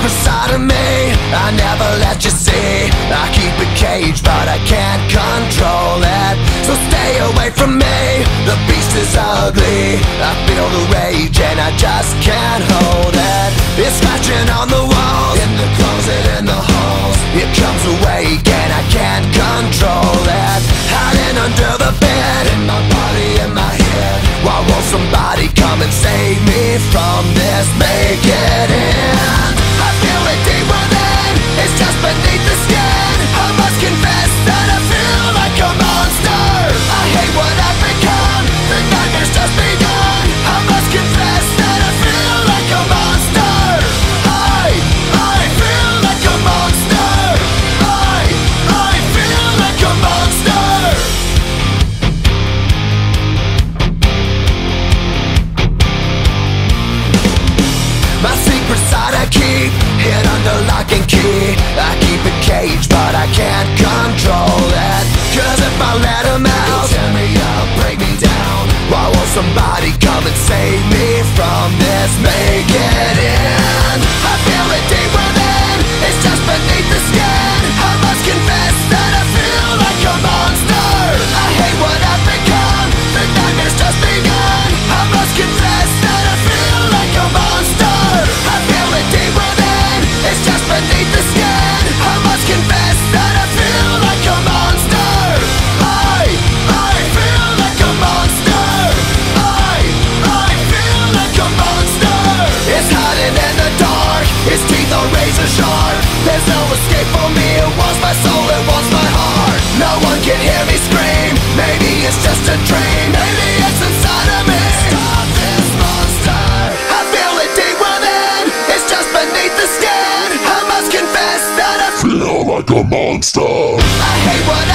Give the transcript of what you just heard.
secret side of me I never let you see. I keep it caged but I can't control it. So stay away from me, the beast is ugly. I feel the rage and I just can't hold it. It's scratching on the walls, in the closet, in the halls. It comes awake and I can't control it. Hiding under the bed, in my body, in my head. Why won't somebody come and save me from this? Make it end. I feel it deep within, it's just beneath the skin. I must confess that I feel like a monster. I hate what I've become, the nightmare's just begun. I must confess that I feel like a monster. I feel like a monster. I feel like a monster. My secret side I keep hid under lock and key. I keep it caged but I can't control it. Cause if I let him out, he'll tear me up, break me down. Why won't somebody come and save me from this? Make it end. I feel it deep within, it's just beneath the skin. I must confess that I feel like a monster. I hate what I've become, the nightmare's just begun. I must confess that I feel like a monster. I feel it deep within, it's just beneath the skin. I must confess that I feel like a monster. I feel like a monster. I feel like a monster. It's hiding in the dark, its teeth are razor sharp. There's no escape for me, it wants my soul, it wants my heart. No one can hear me scream, maybe it's just a dream. Maybe it's inside of me. Stop this monster. I feel it deep within, it's just beneath the skin. I must confess that I feel like a monster. I hate what